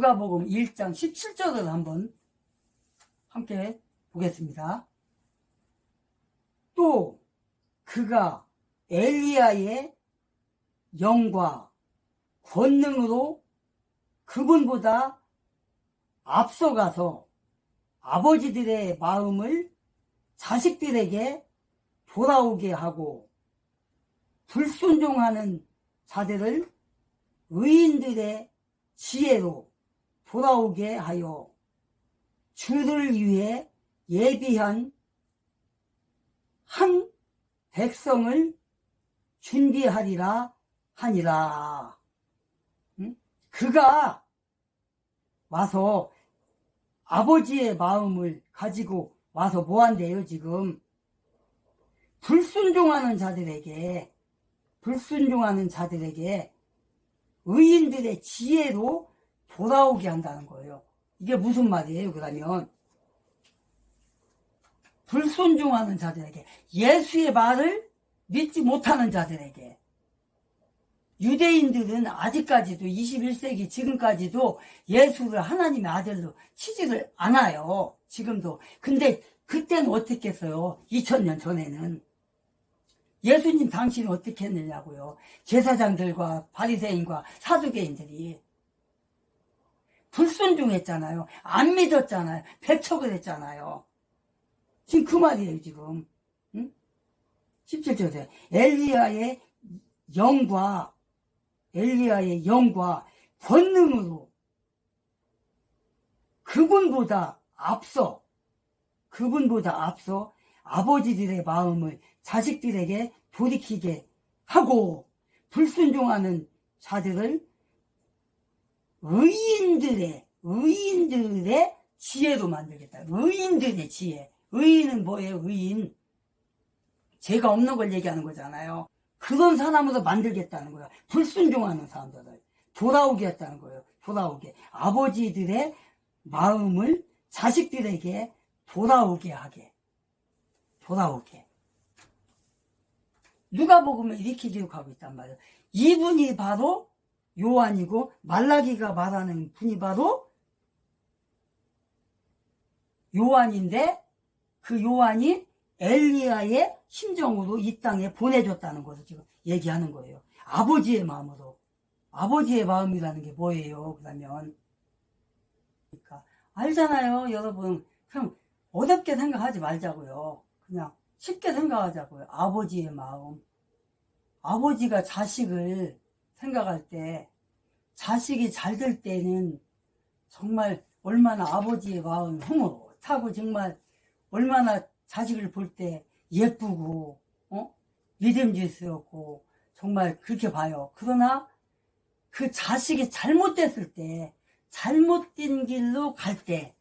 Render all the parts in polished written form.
누가복음 1장 17절을 한번 함께 보겠습니다. 또 그가 엘리야의 영과 권능으로 그분보다 앞서가서 아버지들의 마음을 자식들에게 돌아오게 하고 불순종하는 자들을 의인들의 지혜로 돌아오게 하여 주를 위해 예비한 한 백성을 준비하리라 하니라. 그가 와서 아버지의 마음을 가지고 와서 뭐 한대요 지금? 불순종하는 자들에게 의인들의 지혜로 돌아오게 한다는 거예요. 이게 무슨 말이에요? 그러면 불순종하는 자들에게, 예수의 말을 믿지 못하는 자들에게, 유대인들은 아직까지도 21세기 지금까지도 예수를 하나님의 아들로 치지를 않아요. 지금도. 근데 그때는 어떻게 했어요? 2000년 전에는. 예수님 당신은 어떻게 했느냐고요. 제사장들과 바리새인과 사두개인들이 불순종했잖아요. 안 믿었잖아요. 배척을 했잖아요. 지금 그 말이에요 지금. 17절에 엘리야의 영과 권능으로 그분보다 앞서 아버지들의 마음을 자식들에게 돌이키게 하고 불순종하는 자들을 의인들의 지혜로 만들겠다. 의인들의 지혜. 의인은 뭐예요? 의인. 죄가 없는 걸 얘기하는 거잖아요. 그런 사람으로 만들겠다는 거예요. 불순종하는 사람들을 돌아오게 했다는 거예요. 돌아오게. 아버지들의 마음을 자식들에게 돌아오게 하게. 돌아오게. 누가복음을 이렇게 기록하고 있단 말이에요. 이분이 바로 요한이고 말라기가 말하는 분이 바로 요한인데 그 요한이 엘리야의 심정으로 이 땅에 보내줬다는 것을 지금 얘기하는 거예요. 아버지의 마음으로. 아버지의 마음이라는 게 뭐예요? 그러면 그러니까 알잖아요, 여러분. 그럼 어렵게 생각하지 말자고요. 그냥 쉽게 생각하자고요. 아버지의 마음. 아버지가 자식을 생각할 때, 자식이 잘 될 때는 정말 얼마나 아버지의 마음이 흐뭇하고 정말 얼마나 자식을 볼 때 예쁘고 믿음직스럽고 정말 그렇게 봐요. 그러나 그 자식이 잘못됐을 때, 잘못된 길로 갈 때,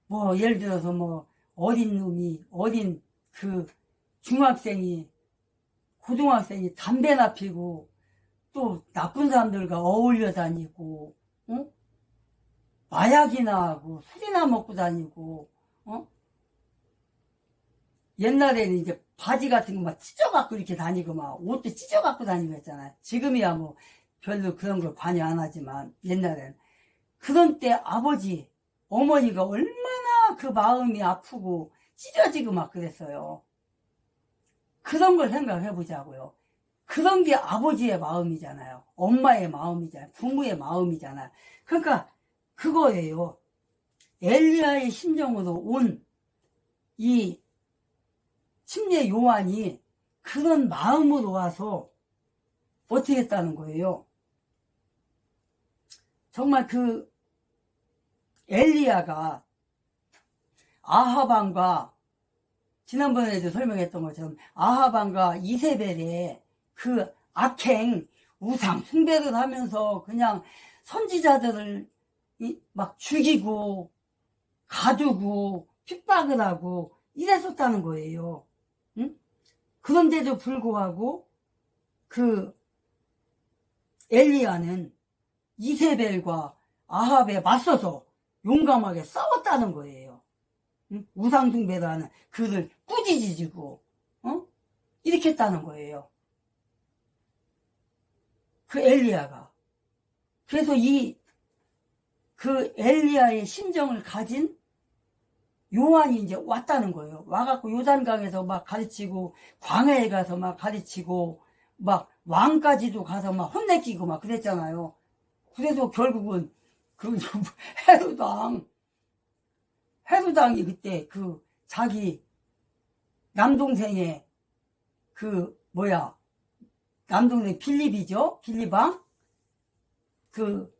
뭐 예를 들어서 뭐 어린 그 중학생이 고등학생이 담배나 피고 또 나쁜 사람들과 어울려 다니고 마약이나 하고 술이나 먹고 다니고 옛날에는 이제 바지 같은 거 막 찢어갖고 이렇게 다니고 막 옷도 찢어갖고 다니고 했잖아요. 지금이야 뭐 별로 그런 걸 관여 안 하지만 옛날에는. 그런 때 아버지, 어머니가 얼마나 그 마음이 아프고 찢어지고 막 그랬어요. 그런 걸 생각해 보자고요. 그런 게 아버지의 마음이잖아요. 엄마의 마음이잖아요. 부모의 마음이잖아요. 그러니까 그거예요. 엘리야의 심정으로 온 이 침례 요한이 그런 마음으로 와서 어떻게 했다는 거예요. 정말 그 엘리야가 아하방과 지난번에도 설명했던 것처럼 아하방과 이세벨의 그 악행 우상 숭배를 하면서 그냥 선지자들을 막 죽이고 가두고 핍박을 하고 이랬었다는 거예요. 응? 그런데도 불구하고 그 엘리야는 이세벨과 아합에 맞서서 용감하게 싸웠다는 거예요. 응? 우상 숭배를 하는 그를 꾸짖으시고 이렇게 했다는 거예요. 그 엘리야가. 그래서 이 그 엘리야의 심정을 가진 요한이 이제 왔다는 거예요. 와갖고 요단강에서 막 가르치고, 광야에 가서 막 가르치고, 막 왕까지도 가서 막 혼내키고 막 그랬잖아요. 그래서 결국은 그 헤로당이 그때 그 자기 남동생의 남동생 빌립이죠? 빌립왕? 그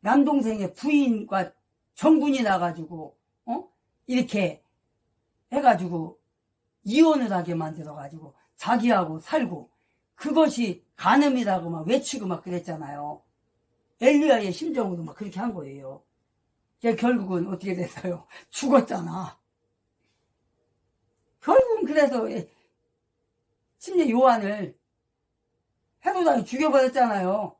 남동생의 부인과 정군이 나가지고, 이렇게 해가지고 이혼을 하게 만들어가지고 자기하고 살고, 그것이 간음이라고 막 외치고 막 그랬잖아요. 엘리야의 심정으로 막 그렇게 한 거예요. 결국은 어떻게 됐어요? 죽었잖아. 결국은 그래서 심지어 요한을 헤로당이 죽여버렸잖아요.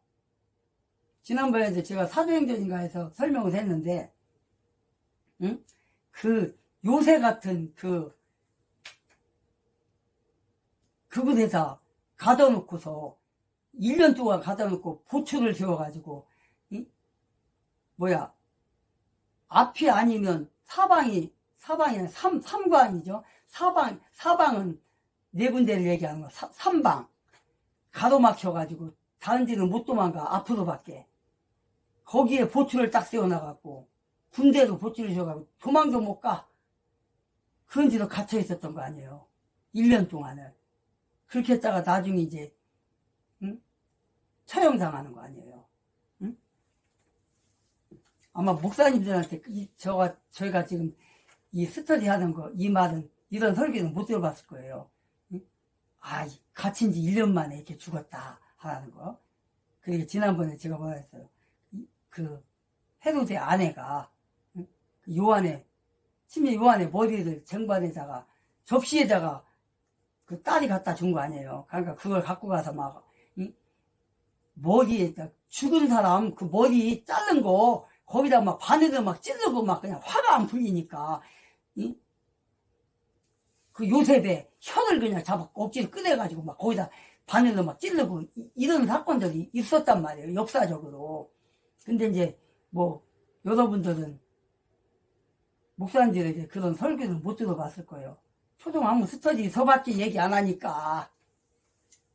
지난번에도 제가 사도행전인가에서 설명을 했는데, 그 요새 같은 그곳에서 가둬놓고서 1년 동안 가둬놓고 보초를 세워가지고 앞이 아니면 사방이는 삼광이죠. 사방은 네 군데를 얘기하는 거. 삼방 가로막혀가지고 다른 데는 못 도망가. 앞으로밖에. 거기에 보초를 딱 세워놔갖고 군대도 보초를 세워가지고 도망도 못 가. 그런 데도 갇혀 있었던 거 아니에요. 1년 동안을. 그렇게 했다가 나중에 이제 처형당하는 거 아니에요. 아마 목사님들한테 저희가 지금 이 스터디 하는 거, 이 말은, 이런 설교는 못 들어봤을 거예요. 갇힌 지 1년 만에 이렇게 죽었다 하는 거. 그리고 지난번에 제가 뭐라 했어요. 헤롯의 아내가 심지어 요한의 머리를 쟁반에다가 접시에다가 그 딸이 갖다 준 거 아니에요. 그러니까 그걸 갖고 가서 막 머리에 죽은 사람 그 머리 자른 거 거기다 막 바늘을 막 찌르고 막 그냥 화가 안 풀리니까 그 요셉의 혀를 그냥 잡아 억지로 꺼내가지고 막 거기다 바늘로 막 찌르고 이런 사건들이 있었단 말이에요. 역사적으로. 근데 이제 여러분들은 목사님들에게 그런 설교는 못 들어봤을 거예요. 초등 아무 스터디 서밖에 얘기 안 하니까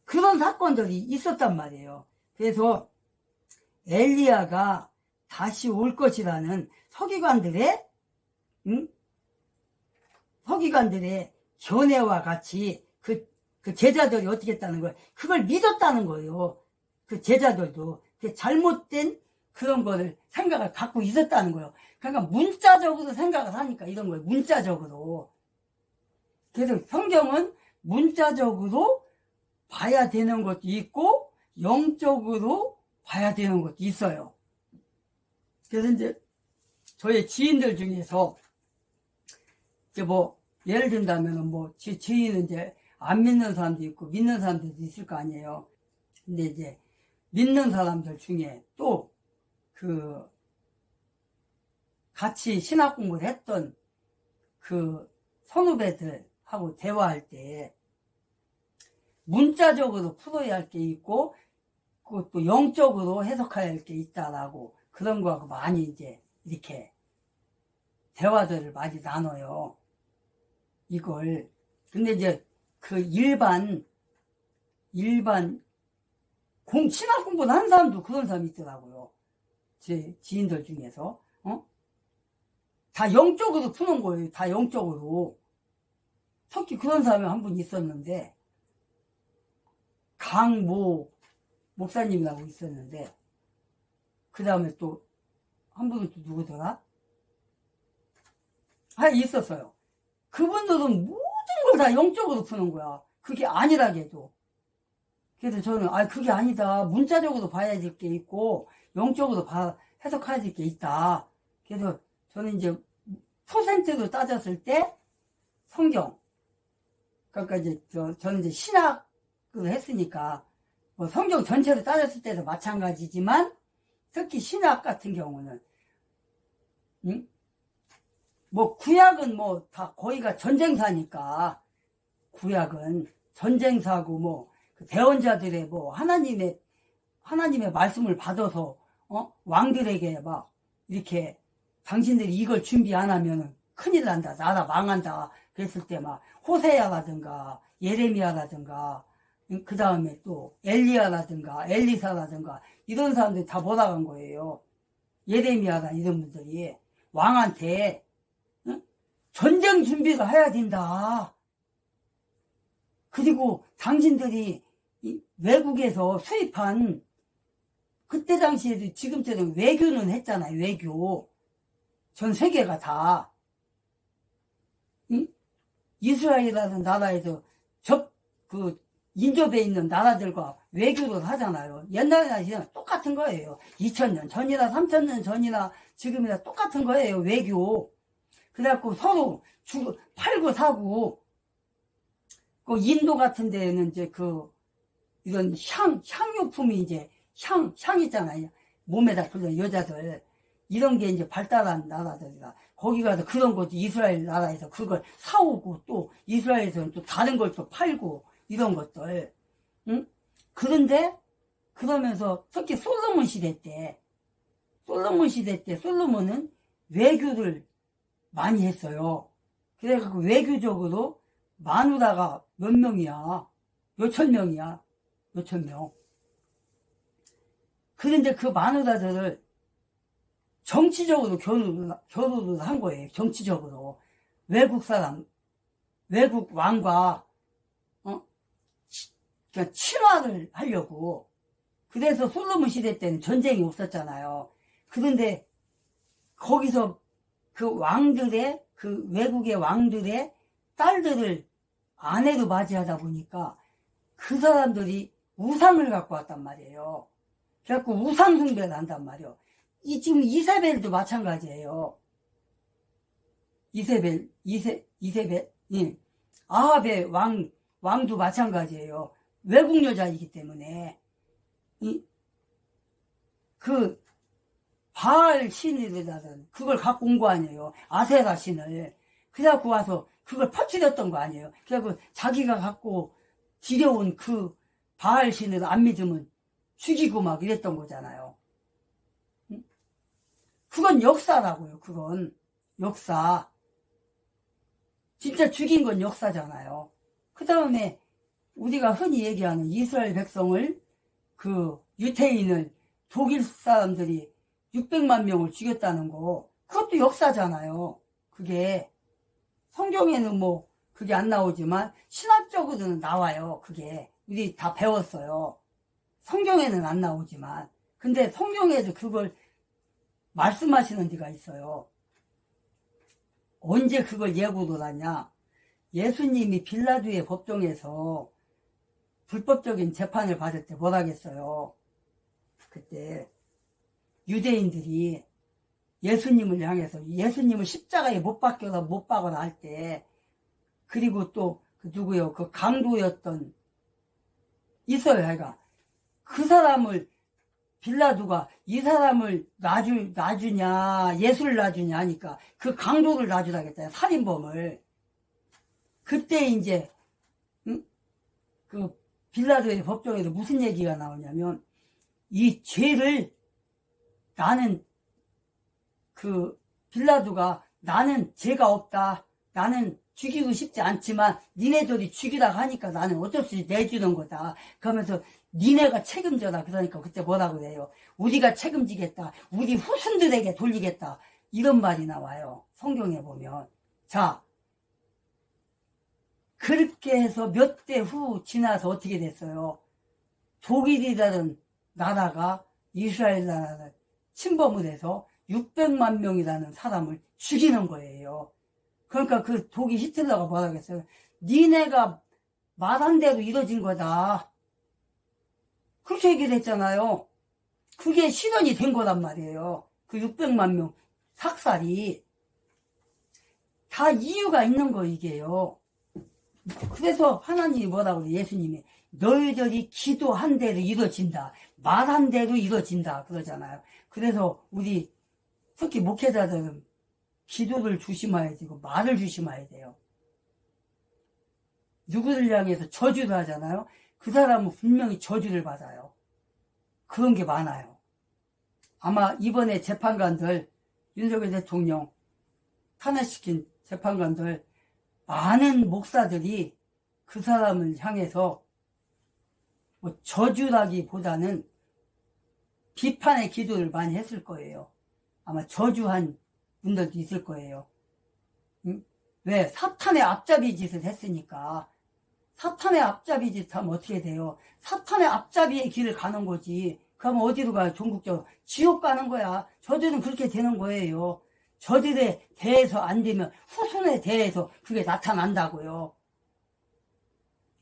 그런 사건들이 있었단 말이에요. 그래서 엘리야가 다시 올 것이라는 서기관들의 견해와 같이 그 제자들이 어떻게 했다는 거예요. 그걸 믿었다는 거예요. 그 제자들도 잘못된 그런 거를 생각을 갖고 있었다는 거예요. 그러니까 문자적으로 생각을 하니까 이런 거예요. 문자적으로. 그래서 성경은 문자적으로 봐야 되는 것도 있고 영적으로 봐야 되는 것도 있어요. 그래서 이제 저의 지인들 중에서 이제 예를 든다면 제 지인은 이제 안 믿는 사람도 있고 믿는 사람들도 있을 거 아니에요. 근데 이제 믿는 사람들 중에 또 같이 신학 공부를 했던 그 선후배들하고 대화할 때 문자적으로 풀어야 할 게 있고 그것도 영적으로 해석해야 할 게 있다라고 그런 거하고 많이 이제 이렇게 대화들을 많이 나눠요. 이걸. 근데 이제 그 일반 신학 공부를 한 사람도 그런 사람이 있더라고요. 제 지인들 중에서. 다 영적으로 푸는 거예요. 다 영적으로. 특히 그런 사람이 한 분 있었는데, 강모 목사님이라고 있었는데, 그 다음에 또, 한 분은 또 누구더라? 있었어요. 그분들은 모든 걸 다 영적으로 푸는 거야. 그게 아니라게도. 그래서 저는, 그게 아니다. 문자적으로 봐야 될 게 있고, 영적으로 해석해야 될 게 있다. 그래서 저는 이제, 퍼센트로 따졌을 때, 성경. 그러니까 이제, 저는 이제 신학을 했으니까, 성경 전체로 따졌을 때도 마찬가지지만, 특히 신학 같은 경우는, 구약은 다 거의가 전쟁사니까, 구약은 전쟁사고 그 대언자들의 하나님의 말씀을 받아서 왕들에게 막 이렇게 당신들이 이걸 준비 안 하면은 큰일 난다, 나라 망한다 그랬을 때 막 호세야라든가 예레미야라든가 그 다음에 또 엘리야라든가 엘리사라든가 이런 사람들이 다 몰아간 거예요. 예레미야라 이런 분들이 왕한테 전쟁 준비가 해야 된다. 그리고 당신들이 외국에서 수입한 그때 당시에도 지금처럼 외교는 했잖아요. 외교. 전 세계가 다. 이스라엘이라는 나라에서 인접해 있는 나라들과 외교를 하잖아요. 옛날에는 똑같은 거예요. 2000년 전이나 3000년 전이나 지금이나 똑같은 거예요. 외교. 그래갖고 서로 팔고 사고, 인도 같은 데는 이제 이런 향유품이 이제 향 있잖아요. 몸에다 뿌리는 여자들. 이런 게 이제 발달한 나라들이라. 거기 가서 그런 거지. 이스라엘 나라에서 그걸 사오고 또 이스라엘에서는 또 다른 걸 또 팔고 이런 것들. 응? 그런데 그러면서 특히 솔로몬 시대 때 솔로몬은 외교를 많이 했어요. 그래서 외교적으로 마누라가 몇 명이야. 몇천 명이야. 몇천 명. 그런데 그 마누라들을 정치적으로 결혼을 한 거예요. 정치적으로. 외국 왕과, 그러니까 친화를 하려고. 그래서 솔로몬 시대 때는 전쟁이 없었잖아요. 그런데 거기서 외국의 왕들의 딸들을 아내로 맞이하다 보니까 그 사람들이 우상을 갖고 왔단 말이에요. 그래갖고 우상숭배를 한단 말이에요. 지금 이세벨도 마찬가지예요. 이세벨, 예. 아합의 왕도 마찬가지예요. 외국 여자이기 때문에. 바알 신이라든 그걸 갖고 온 거 아니에요. 아세라 신을. 그래갖고 와서 그걸 퍼뜨렸던 거 아니에요. 그래갖고 자기가 갖고 지려온 그 바알 신을 안 믿으면 죽이고 막 이랬던 거잖아요. 그건 역사라고요. 그건 역사. 진짜 죽인 건 역사잖아요. 그 다음에 우리가 흔히 얘기하는 이스라엘 백성을 유태인을 독일 사람들이 600만 명을 죽였다는 거, 그것도 역사잖아요. 그게 성경에는 그게 안 나오지만 신학적으로는 나와요. 그게 우리 다 배웠어요. 성경에는 안 나오지만. 근데 성경에도 그걸 말씀하시는 데가 있어요. 언제 그걸 예고를 하냐? 예수님이 빌라도의 법정에서 불법적인 재판을 받을 때 뭐라겠어요? 그때 유대인들이 예수님을 향해서 예수님을 십자가에 못 박거나 할 때, 그리고 또 누구요? 그 강도였던 있어요. 하여가 그 사람을 빌라도가 이 사람을 놔주냐 예수를 놔주냐 하니까 그 강도를 놔주라겠다. 살인범을. 그때 이제 그 빌라도의 법정에서 무슨 얘기가 나오냐면, 이 죄를 나는 빌라도가 나는 죄가 없다. 나는 죽이고 싶지 않지만 니네들이 죽이라고 하니까 나는 어쩔 수 없이 내주는 거다. 그러면서 니네가 책임져라. 그러니까 그때 뭐라고 해요? 우리가 책임지겠다. 우리 후손들에게 돌리겠다. 이런 말이 나와요. 성경에 보면. 자, 그렇게 해서 몇 대 후 지나서 어떻게 됐어요? 독일이라는 나라가 이스라엘 나라를 침범을 해서 600만 명이라는 사람을 죽이는 거예요. 그러니까 그 독일 히틀러가 뭐라고 했어요? 니네가 말한 대로 이뤄진 거다. 그렇게 얘기를 했잖아요. 그게 실현이 된 거란 말이에요. 그 600만 명 삭살이. 다 이유가 있는 거, 이게요. 그래서 하나님이 뭐라고 그래요? 예수님이 너희들이 기도한 대로 이루어진다. 말한 대로 이루어진다. 그러잖아요. 그래서 우리 특히 목회자들은 기도를 조심해야 되고 말을 조심해야 돼요. 누구를 향해서 저주를 하잖아요. 그 사람은 분명히 저주를 받아요. 그런 게 많아요. 아마 이번에 재판관들, 윤석열 대통령 탄핵시킨 재판관들, 많은 목사들이 그 사람을 향해서 뭐 저주라기보다는 비판의 기도를 많이 했을 거예요. 아마 저주한 분들도 있을 거예요. 응? 왜? 사탄의 앞잡이 짓을 했으니까. 사탄의 앞잡이 짓 하면 어떻게 돼요? 사탄의 앞잡이의 길을 가는 거지. 그러면 어디로 가요? 종국적으로. 지옥 가는 거야. 저들은 그렇게 되는 거예요. 저들에 대해서 안 되면 후손에 대해서 그게 나타난다고요.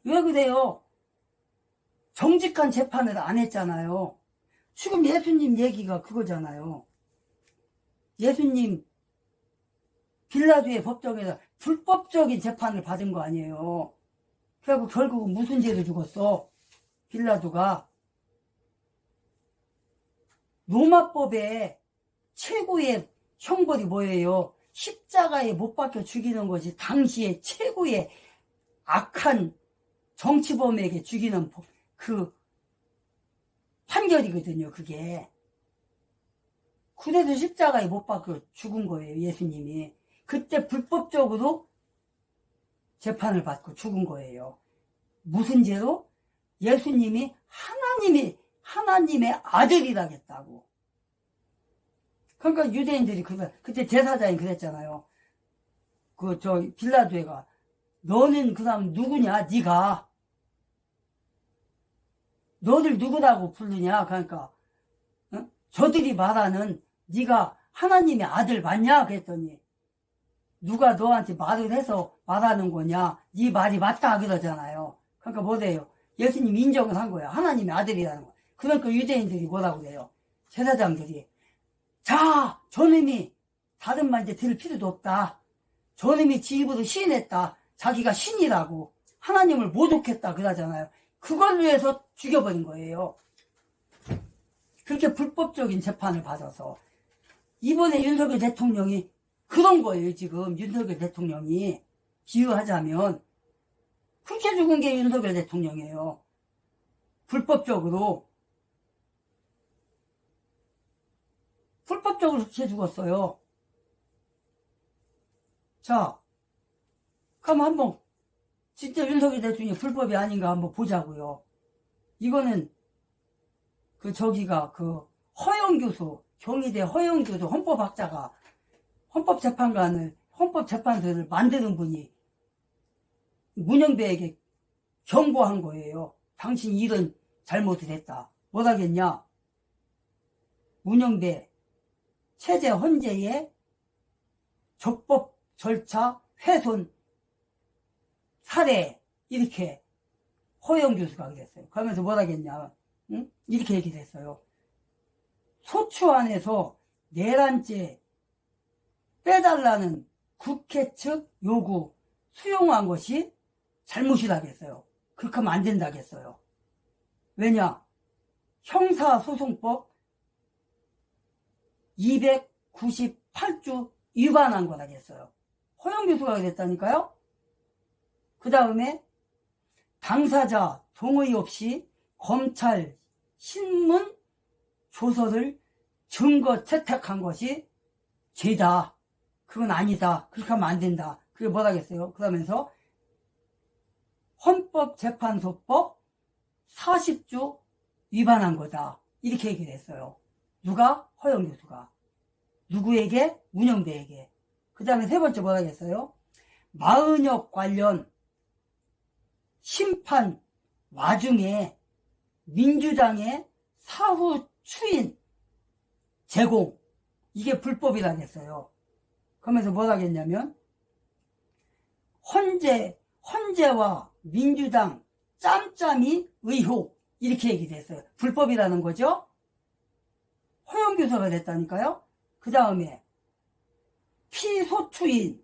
왜 그래요? 정직한 재판을 안 했잖아요. 지금 예수님 얘기가 그거잖아요. 예수님 빌라도의 법정에서 불법적인 재판을 받은 거 아니에요. 그래갖고 결국은 무슨 죄로 죽었어? 빌라도가 로마법의 최고의 형벌이 뭐예요? 십자가에 못 박혀 죽이는 것이 당시의 최고의 악한 정치범에게 죽이는 그 판결이거든요, 그게. 그래서 십자가에 못 박혀 죽은 거예요, 예수님이. 그때 불법적으로 재판을 받고 죽은 거예요. 무슨 죄로? 예수님이 하나님의 아들이라겠다고. 그러니까 유대인들이 그때 제사장이 그랬잖아요. 빌라도가 너는 그 사람 누구냐? 네가 너를 누구라고 부르냐? 그러니까 응? 저들이 말하는 네가 하나님의 아들 맞냐? 그랬더니 누가 너한테 말을 해서 말하는 거냐? 네 말이 맞다 그러잖아요. 그러니까 뭐래요? 예수님 인정을 한 거야. 하나님의 아들이라는 거. 그러니까 유대인들이 뭐라고 그래요? 제사장들이 자, 저놈이 다른 말 이제 들을 필요도 없다. 저놈이 지 입으로 시인했다. 자기가 신이라고 하나님을 모독했다 그러잖아요. 그걸 위해서 죽여버린 거예요. 그렇게 불법적인 재판을 받아서 이번에 윤석열 대통령이 그런 거예요. 지금 윤석열 대통령이 비유하자면 그렇게 죽은 게 윤석열 대통령이에요. 불법적으로 그렇게 죽었어요. 자, 그럼 한번 진짜 윤석열 대통령이 불법이 아닌가 한번 보자고요. 이거는 허영교수, 경희대 허영교수 헌법학자가 헌법재판소를 만드는 분이 문영배에게 경고한 거예요. 당신이 이런 잘못을 했다. 뭐라겠냐? 문영배 체제 헌재의 적법 절차 훼손 사례 이렇게 허영 교수가 그랬어요. 그러면서 뭐라겠냐? 응? 이렇게 얘기를 했어요. 소추 안에서 내란죄 빼달라는 국회 측 요구 수용한 것이 잘못이라겠어요. 그렇게 하면 안 된다겠어요. 왜냐? 형사소송법 298조 위반한 거라겠어요. 허영 교수가 그랬다니까요. 그 다음에 당사자 동의 없이 검찰 신문 조서를 증거 채택한 것이 죄다. 그건 아니다. 그렇게 하면 안 된다. 그게 뭐라겠어요. 그러면서 헌법재판소법 40조 위반한 거다. 이렇게 얘기를 했어요. 누가? 허영 교수가. 누구에게? 문영배에게. 그 다음에 세 번째 뭐라겠어요? 마은혁 관련 심판 와중에 민주당의 사후 추인 제공 이게 불법이라겠어요. 그러면서 뭐라겠냐면 헌재와 민주당 짬짬이 의혹 이렇게 얘기를 했어요. 불법이라는 거죠. 허영 교수가 됐다니까요. 그 다음에 피소추인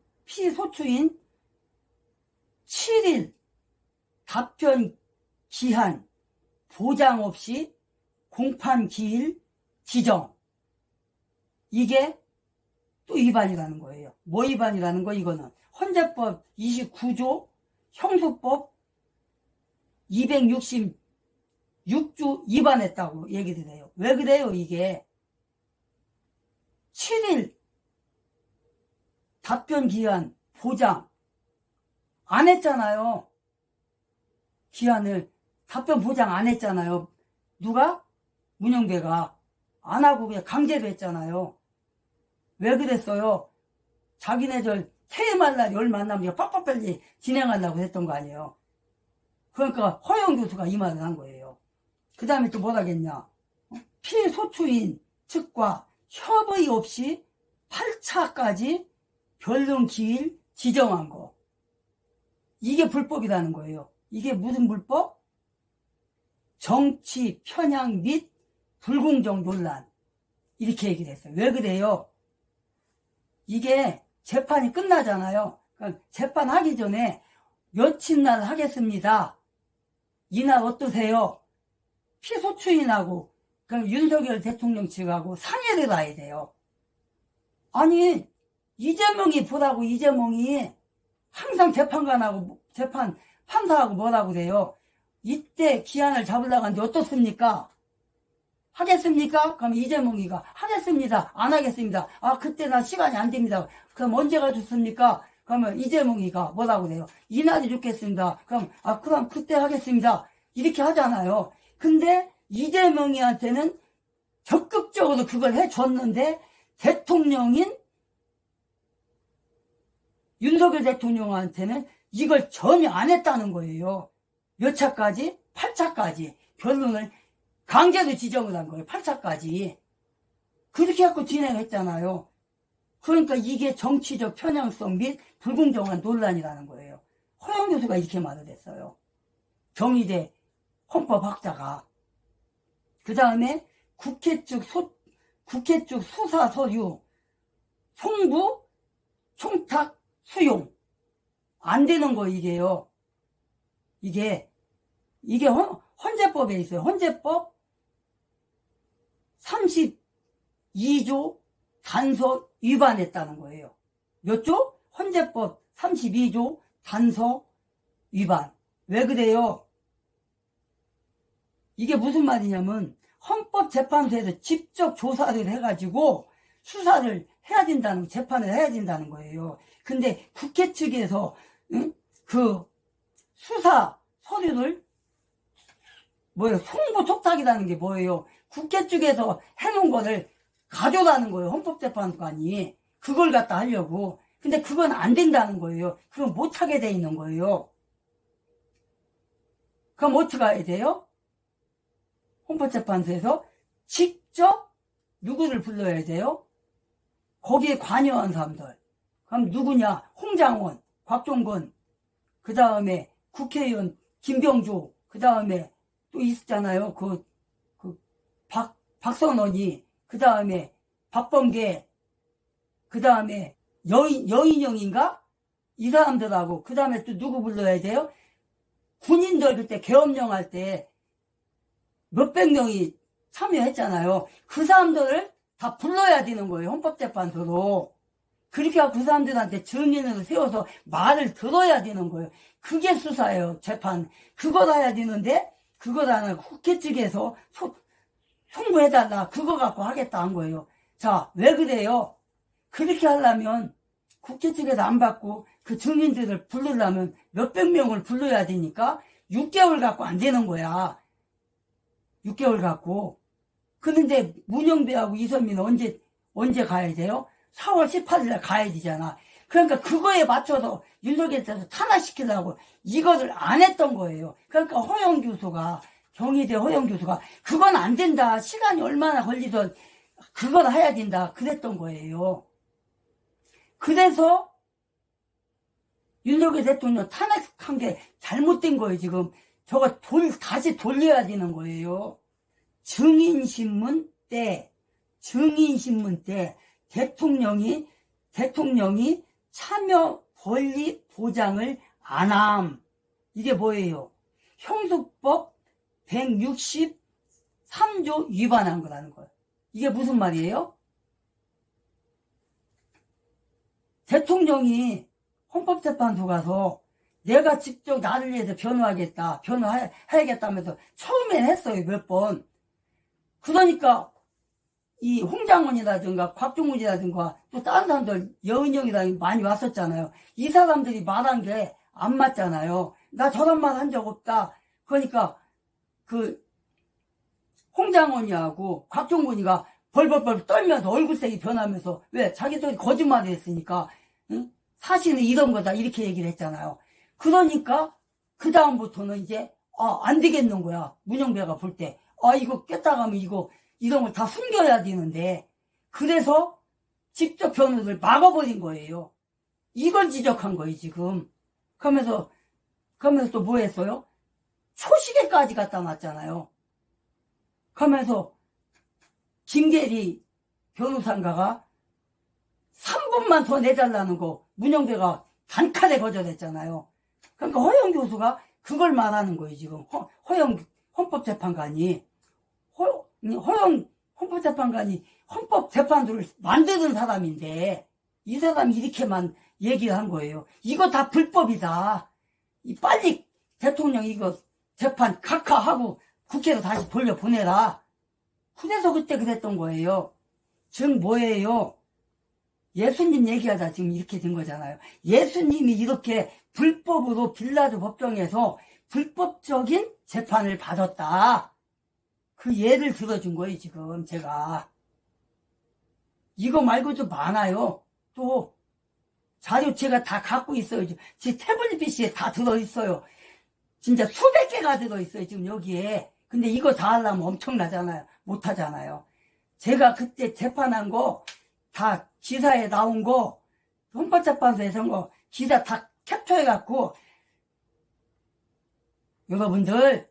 7일 답변 기한 보장 없이 공판 기일 지정 이게 또 위반이라는 거예요. 뭐 위반이라는 거? 이거는 헌재법 29조 형소법 266조 위반했다고 얘기를 해요. 왜 그래요 이게? 7일 답변 기한 보장 안 했잖아요. 기한을 답변 보장 안 했잖아요. 누가? 문영배가 안 하고 그냥 강제로 했잖아요. 왜 그랬어요? 자기네들 퇴임할 날 열 만나면 빡빡빨리 진행하려고 했던 거 아니에요. 그러니까 허영 교수가 이 말을 한 거예요. 그 다음에 또 뭘 하겠냐. 피소추인 측과 협의 없이 8차까지 변론 기일 지정한 거. 이게 불법이라는 거예요. 이게 무슨 불법? 정치 편향 및 불공정 논란. 이렇게 얘기를 했어요. 왜 그래요? 이게 재판이 끝나잖아요. 그러니까 재판하기 전에 며칠 날 하겠습니다. 이날 어떠세요? 피소추인하고 그럼 윤석열 대통령 측하고 상의를 가야 돼요. 아니 이재명이 보라고. 이재명이 항상 재판관하고 재판 판사하고 뭐라고 그래요. 이때 기한을 잡으려고 하는데 어떻습니까? 하겠습니까? 그럼 이재명이가 하겠습니다. 안 하겠습니다. 아 그때 나 시간이 안 됩니다. 그럼 언제가 좋습니까? 그러면 이재명이가 뭐라고 그래요. 이날이 좋겠습니다. 그럼 그때 하겠습니다. 이렇게 하잖아요. 근데 이재명이한테는 적극적으로 그걸 해줬는데 대통령인 윤석열 대통령한테는 이걸 전혀 안 했다는 거예요. 몇 차까지? 8차까지 변론을 강제로 지정을 한 거예요. 8차까지. 그렇게 갖고 진행했잖아요. 그러니까 이게 정치적 편향성 및 불공정한 논란이라는 거예요. 허영 교수가 이렇게 말을 했어요. 경희대 헌법학자가. 그 다음에 국회 측 수사 서류 송부 총탁 수용 안 되는 거 이게요. 이게 헌재법에 있어요. 헌재법 32조 단서 위반했다는 거예요. 몇 조? 헌재법 32조 단서 위반. 왜 그래요? 이게 무슨 말이냐면 헌법재판소에서 직접 조사를 해가지고 수사를 해야 된다는, 재판을 해야 된다는 거예요. 근데 국회 측에서 그 수사 서류를 송부 촉탁이라는 게 뭐예요? 국회 측에서 해놓은 거를 가져가는 거예요. 헌법재판관이. 그걸 갖다 하려고. 근데 그건 안 된다는 거예요. 그건 못하게 돼 있는 거예요. 그럼 어떻게 해야 돼요? 헌법재판소에서 직접 누구를 불러야 돼요? 거기에 관여한 사람들. 그럼 누구냐? 홍장원, 곽종건, 그 다음에 국회의원 김병조, 그 다음에 또 있었잖아요. 박선원이, 그 다음에 박범계, 그 다음에 여인영인가? 이 사람들하고, 그 다음에 또 누구 불러야 돼요? 군인들 그때 계엄령 할 때 몇백 명이 참여했잖아요. 그 사람들을 다 불러야 되는 거예요. 헌법재판소로. 그렇게 하고 그 사람들한테 증인으로 세워서 말을 들어야 되는 거예요. 그게 수사예요. 재판. 그걸 해야 되는데 그걸 안 하고 국회 측에서 송부해달라. 그거 갖고 하겠다 한 거예요. 자, 왜 그래요? 그렇게 하려면 국회 측에서 안 받고 그 증인들을 부르려면 몇백 명을 불러야 되니까 6개월 갖고 안 되는 거야. 6개월 갖고. 그런데 문영배하고 이선민은 언제 가야 돼요? 4월 18일에 가야 되잖아. 그러니까 그거에 맞춰서 윤석열에서 탄압시키려고 이거를 안 했던 거예요. 그러니까 허영 교수가, 경희대 허영 교수가 그건 안 된다. 시간이 얼마나 걸리든 그건 해야 된다. 그랬던 거예요. 그래서 윤석열 대통령 탄핵한 게 잘못된 거예요. 지금 저거 다시 돌려야 되는 거예요. 증인신문 때 대통령이 참여 권리 보장을 안 함. 이게 뭐예요? 형소법 163조 위반한 거라는 거예요. 이게 무슨 말이에요? 대통령이 헌법재판소 가서 내가 직접 나를 위해서 변호해야겠다면서 처음엔 했어요. 몇 번. 그러니까 이 홍장원이라든가 곽종훈이라든가 또 다른 사람들 여은영이라든가 많이 왔었잖아요. 이 사람들이 말한 게 안 맞잖아요. 나 저런 말 한 적 없다. 그러니까 그 홍장원이하고 곽종훈이가 벌벌벌 떨면서 얼굴색이 변하면서 왜 자기들이 거짓말을 했으니까 응? 사실은 이런 거다 이렇게 얘기를 했잖아요. 그러니까 그 다음부터는 이제 안 되겠는 거야. 문영배가 볼 때 이거 깼다가면 이거 이런 걸 다 숨겨야 되는데 그래서 직접 변호를 막아버린 거예요. 이걸 지적한 거예요 지금. 그러면서 또 뭐 했어요? 초시계까지 갖다 놨잖아요. 그러면서 김계리 변호사인가가 3분만 더 내달라는 거 문영배가 단칼에 거절했잖아요. 그러니까 허영 교수가 그걸 말하는 거예요 지금. 허영 헌법재판관이 허영 헌법재판관이 헌법재판소를 만드는 사람인데 이 사람이 이렇게만 얘기를 한 거예요. 이거 다 불법이다. 빨리 대통령 이거 재판 각하하고 국회로 다시 돌려보내라. 그래서 그때 그랬던 거예요. 즉 뭐예요? 예수님 얘기하다 지금 이렇게 된 거잖아요. 예수님이 이렇게 불법으로 빌라도 법정에서 불법적인 재판을 받았다. 그 예를 들어준 거예요 지금 제가. 이거 말고도 많아요. 또 자료 제가 다 갖고 있어요. 제 태블릿 PC에 다 들어있어요. 진짜 수백 개가 들어있어요 지금 여기에. 근데 이거 다 하려면 엄청나잖아요. 못하잖아요. 제가 그때 재판한 거 다 기사에 나온 거 헌법재판소에서 한 거 기사 다 캡처해갖고 여러분들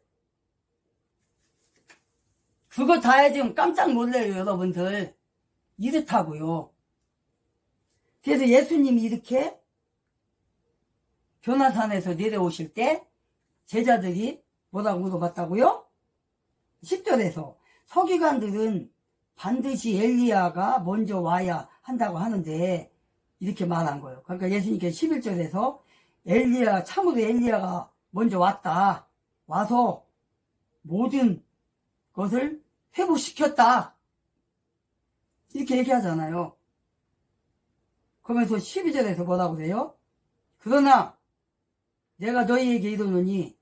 그거 다 해지면 깜짝 놀래요 여러분들. 이렇다고요. 그래서 예수님이 이렇게 변화산에서 내려오실 때 제자들이 뭐라고 물어봤다고요? 10절에서 서기관들은 반드시 엘리야가 먼저 와야 한다고 하는데 이렇게 말한 거예요. 그러니까 예수님께서 11절에서 참으로 엘리야가 먼저 왔다. 와서 모든 것을 회복시켰다. 이렇게 얘기하잖아요. 그러면서 12절에서 뭐라고 그래요? 그러나 내가 너희에게 이르노니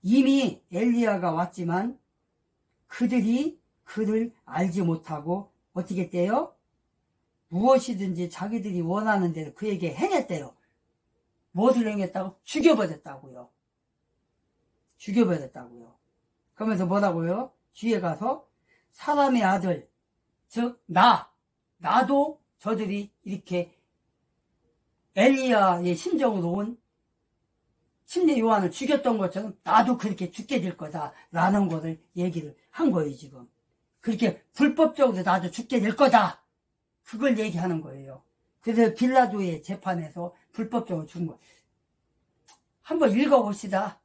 이미 엘리야가 왔지만 그들이 그를 알지 못하고 어떻게 했대요? 무엇이든지 자기들이 원하는 대로 그에게 행했대요. 무엇을 행했다고? 죽여버렸다고요. 죽여버렸다고요. 그러면서 뭐라고요? 뒤에 가서 사람의 아들 즉 나도 저들이 이렇게 엘리야의 심정으로 온 침례 요한을 죽였던 것처럼 나도 그렇게 죽게 될 거다라는 것을 얘기를 한 거예요 지금. 그렇게 불법적으로 나도 죽게 될 거다. 그걸 얘기하는 거예요. 그래서 빌라도의 재판에서 불법적으로 죽은 거예요. 한번 읽어봅시다.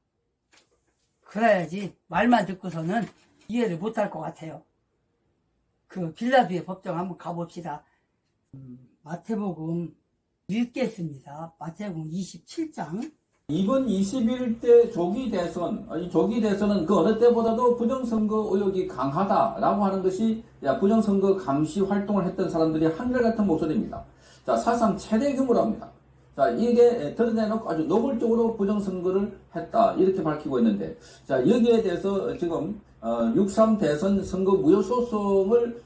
그래야지 말만 듣고서는 이해를 못할 것 같아요. 그 빌라도의 법정 한번 가봅시다. 마태복음 읽겠습니다. 마태복음 27장. 이번 21대 조기 대선, 이 조기 대선은 그 어느 때보다도 부정선거 의혹이 강하다라고 하는 것이 부정선거 감시 활동을 했던 사람들이 한결같은 목소리입니다. 자, 사상 최대 규모로 합니다. 자, 이게 드러내놓고 아주 노골적으로 부정선거를 했다. 이렇게 밝히고 있는데, 자, 여기에 대해서 지금, 6.3 대선 선거 무효 소송을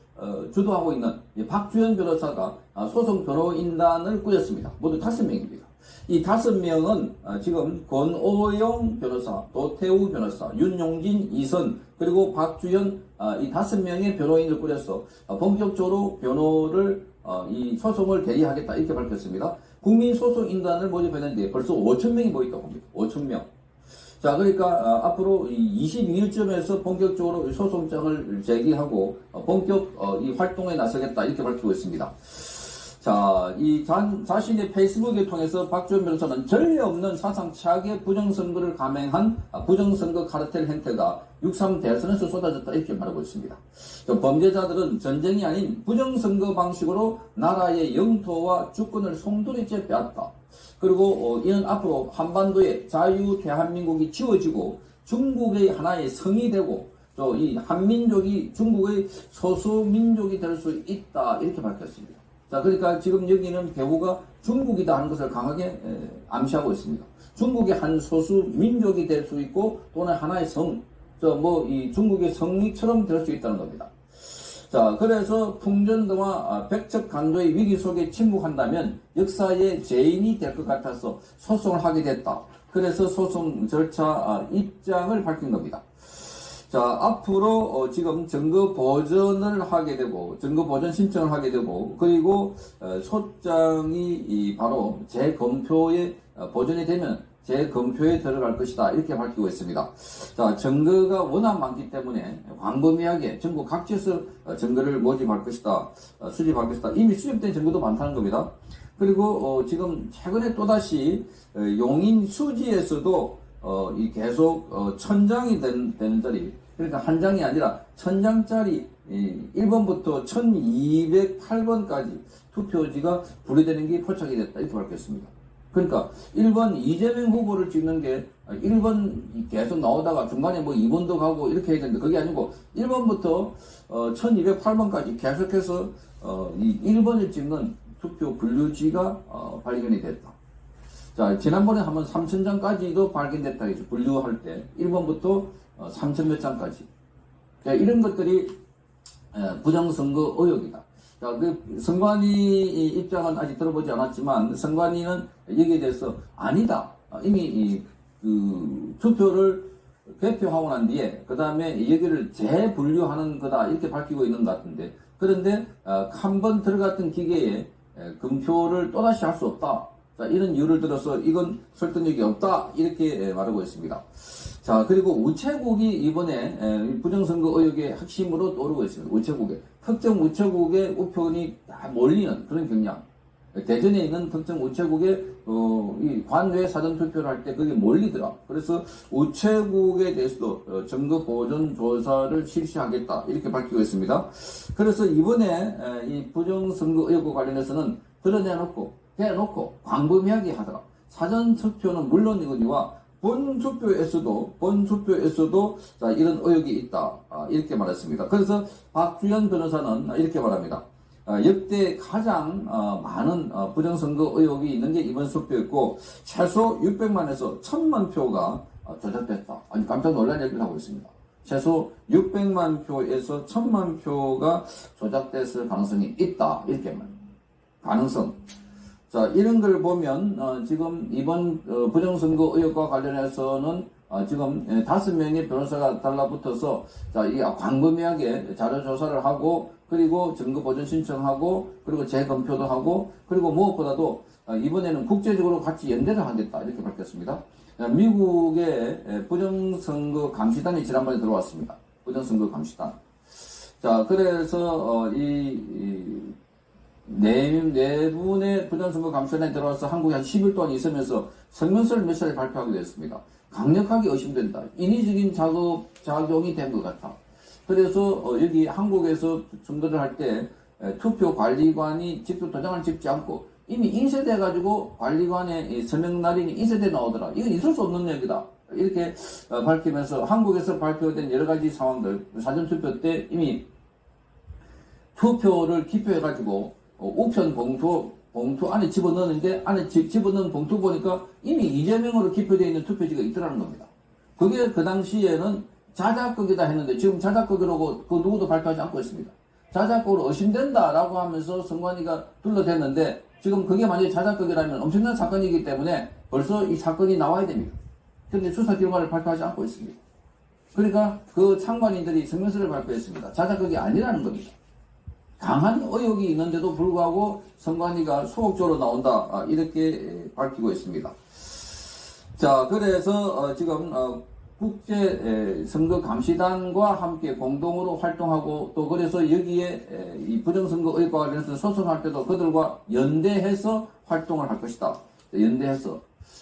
주도하고 있는 박주현 변호사가 소송 변호인단을 꾸렸습니다. 모두 5명입니다. 이 5명은 지금 권오영 변호사, 도태우 변호사, 윤용진, 이선, 그리고 박주현 이 5명의 변호인을 꾸려서 본격적으로 변호를 이 소송을 대리하겠다 이렇게 밝혔습니다. 국민소송인단을 모집했는데 벌써 5,000명이 모였다고 합니다. 5,000명. 자, 그러니까 앞으로 22일쯤에서 본격적으로 소송장을 제기하고 본격 이 활동에 나서겠다 이렇게 밝히고 있습니다. 자, 자신의 페이스북을 통해서 박주현 변호사는 전례 없는 사상 최악의 부정선거를 감행한 부정선거 카르텔 행태가 6.3 대선에서 쏟아졌다 이렇게 말하고 있습니다. 범죄자들은 전쟁이 아닌 부정선거 방식으로 나라의 영토와 주권을 송두리째 빼앗다. 그리고 이는 앞으로 한반도의 자유 대한민국이 지어지고 중국의 하나의 성이 되고 이 한민족이 중국의 소수민족이 될 수 있다 이렇게 밝혔습니다. 자, 그러니까 지금 여기는 배후가 중국이다 하는 것을 강하게 암시하고 있습니다. 중국의 한 소수민족이 될 수 있고 또는 하나의 성, 이 중국의 성리처럼 될 수 있다는 겁니다. 자, 그래서 풍전등화 백척간도의 위기 속에 침묵한다면 역사의 죄인이 될 것 같아서 소송을 하게 됐다. 그래서 소송 절차 입장을 밝힌 겁니다. 자, 앞으로 지금 증거 보전을 하게 되고 증거 보전 신청을 하게 되고 그리고 소장이 바로 재검표에 보전이 되면 재검표에 들어갈 것이다 이렇게 밝히고 있습니다. 자, 증거가 워낙 많기 때문에 광범위하게 전국 각지에서 증거를 모집할 것이다, 수집할 것이다. 이미 수집된 증거도 많다는 겁니다. 그리고 지금 최근에 또다시 용인 수지에서도 이 계속 1000장이 되는 자리, 그러니까 한 장이 아니라 1000장짜리 1번부터 1208번까지 투표지가 분리되는 게 포착이 됐다 이렇게 밝혔습니다. 그러니까 1번 이재명 후보를 찍는 게 1번 계속 나오다가 중간에 2번도 가고 이렇게 해야 되는데 그게 아니고 1번부터 1208번까지 계속해서 이 1번을 찍는 투표 분류지가 발견이 됐다. 자, 지난번에 한번 3000장까지도 발견됐다 했죠. 분류할 때 1번부터 3000 몇 장까지. 자, 이런 것들이 부정선거 의혹이다. 자, 선관위 입장은 아직 들어보지 않았지만 선관위는 여기에 대해서 아니다. 이미 투표를 개표하고 난 뒤에 그 다음에 여기를 재분류하는 거다 이렇게 밝히고 있는 것 같은데, 그런데 한 번 들어갔던 기계에 금표를 또다시 할 수 없다. 자, 이런 이유를 들어서 이건 설득력이 없다 이렇게 말하고 있습니다. 자, 그리고 우체국이 이번에 부정선거 의혹의 핵심으로 떠오르고 있습니다. 우체국에 특정 우체국의 우편이 다 몰리는 그런 경향. 대전에 있는 특정 우체국에 이 관외 사전 투표를 할 때 그게 몰리더라. 그래서 우체국에 대해서도 증거 보존 조사를 실시하겠다 이렇게 밝히고 있습니다. 그래서 이번에 이 부정선거 의혹과 관련해서는 드러내놓고 대놓고 광범위하게 하더라. 사전 투표는 물론이거니와 본 투표에서도 자, 이런 의혹이 있다 이렇게 말했습니다. 그래서 박주현 변호사는 이렇게 말합니다. 역대 가장 많은 부정선거 의혹이 있는 게 이번 투표였고 최소 600만에서 1000만 표가 조작됐다. 아니 깜짝 놀란 얘기를 하고 있습니다. 최소 600만 표에서 1000만 표가 조작됐을 가능성이 있다 이렇게 말합니다. 가능성. 자, 이런 걸 보면 지금 이번 부정선거 의혹과 관련해서는 지금 5명의 변호사가 달라붙어서 자, 이 광범위하게 자료 조사를 하고 그리고 증거 보전 신청하고 그리고 재검표도 하고 그리고 무엇보다도 이번에는 국제적으로 같이 연대를 하겠다 이렇게 밝혔습니다. 미국의 부정선거 감시단이 지난번에 들어왔습니다. 부정선거 감시단. 자, 그래서 네 분의 부정선거 감시단에 들어와서 한국에 한 10일 동안 있으면서 성명서를 몇 차례 발표하게 됐습니다. 강력하게 의심된다. 인위적인 작용이 된 것 같아. 그래서 여기 한국에서 선거를 할 때 투표 관리관이 직접 도장을 찍지 않고 이미 인쇄돼가지고 관리관의 서명 날인이 인쇄돼 나오더라. 이건 있을 수 없는 얘기다. 이렇게 밝히면서 한국에서 발표된 여러 가지 상황들, 사전투표 때 이미 투표를 기표해가지고 우편 봉투 안에 집어넣는데 안에 집어넣은 봉투 보니까 이미 이재명으로 기표되어 있는 투표지가 있더라는 겁니다. 그게 그 당시에는 자작극이다 했는데 지금 자작극이라고 그 누구도 발표하지 않고 있습니다. 자작극으로 의심된다라고 하면서 선관위가 둘러댔는데 지금 그게 만약에 자작극이라면 엄청난 사건이기 때문에 벌써 이 사건이 나와야 됩니다. 그런데 수사 결과를 발표하지 않고 있습니다. 그러니까 그 상관인들이 성명서를 발표했습니다. 자작극이 아니라는 겁니다. 강한 의혹이 있는데도 불구하고 선관위가 소극적으로 나온다 이렇게 밝히고 있습니다. 자, 그래서 지금 국제선거감시단과 함께 공동으로 활동하고 또 그래서 여기에 이 부정선거 의혹과 관련해서 소송할 때도 그들과 연대해서 활동을 할 것이다. 연대해서.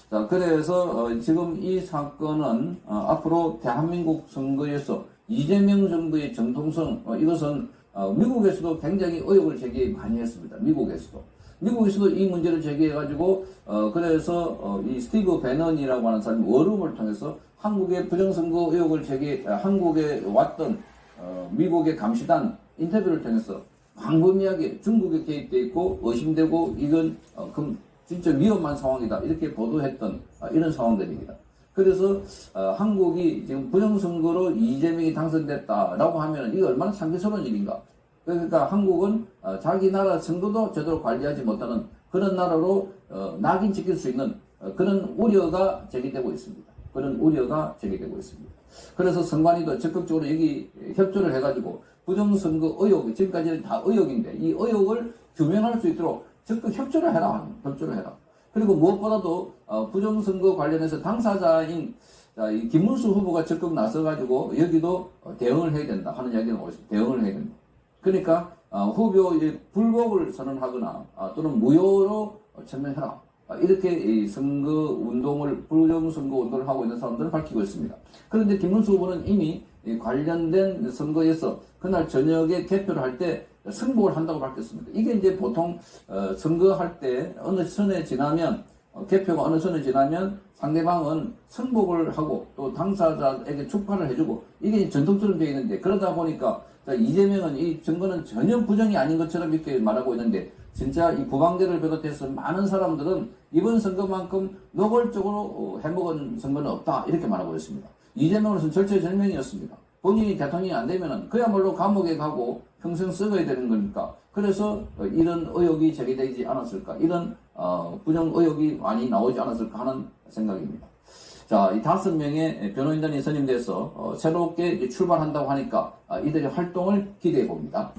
자, 그래서 지금 이 사건은 앞으로 대한민국 선거에서 이재명 정부의 정통성 이것은 미국에서도 굉장히 의혹을 제기 많이 했습니다. 미국에서도 이 문제를 제기해가지고 그래서 이 스티브 배넌이라고 하는 사람이 워룸을 통해서 한국의 부정선거 의혹을 한국에 왔던 미국의 감시단 인터뷰를 통해서 광범위하게 중국에 개입돼 있고 의심되고 이건 진짜 위험한 상황이다 이렇게 보도했던 이런 상황들입니다. 그래서 한국이 지금 부정선거로 이재명이 당선됐다라고 하면 이게 얼마나 참기스러운 일인가. 그러니까 한국은 자기 나라 선거도 제대로 관리하지 못하는 그런 나라로 낙인 찍힐 수 있는 그런 우려가 제기되고 있습니다. 그런 우려가 제기되고 있습니다. 그래서 선관위도 적극적으로 여기 협조를 해가지고 부정선거 의혹, 지금까지는 다 의혹인데 이 의혹을 규명할 수 있도록 적극 협조를 해라. 협조를 해라. 그리고 무엇보다도 부정선거 관련해서 당사자인 이 김문수 후보가 적극 나서가지고 여기도 대응을 해야 된다 하는 이야기가 나오고 있습니다. 대응을 해야 된다. 그러니까 후보의 불복을 선언하거나 또는 무효로 천명해라. 이렇게 이 선거 운동을 부정선거 운동을 하고 있는 사람들은 밝히고 있습니다. 그런데 김문수 후보는 이미 관련된 선거에서 그날 저녁에 개표를 할 때 승복을 한다고 밝혔습니다. 이게 이제 보통 선거할 때 어느 선에 지나면 개표가 어느 선에 지나면 상대방은 승복을 하고 또 당사자에게 축하를 해주고 이게 전통처럼 되어 있는데 그러다 보니까 이재명은 이 증거는 전혀 부정이 아닌 것처럼 이렇게 말하고 있는데 진짜 이 부방대를 비롯해서 많은 사람들은 이번 선거만큼 노골적으로 해먹은 선거는 없다 이렇게 말하고 있습니다. 이재명으로서는 절체절명이었습니다. 본인이 대통령이 안 되면은 그야말로 감옥에 가고 평생 썩어야 되는 거니까 그래서 이런 의혹이 제기되지 않았을까 이런 부정 의혹이 많이 나오지 않았을까 하는 생각입니다. 자, 이 5명의 변호인단이 선임돼서 새롭게 출발한다고 하니까 이들의 활동을 기대해 봅니다.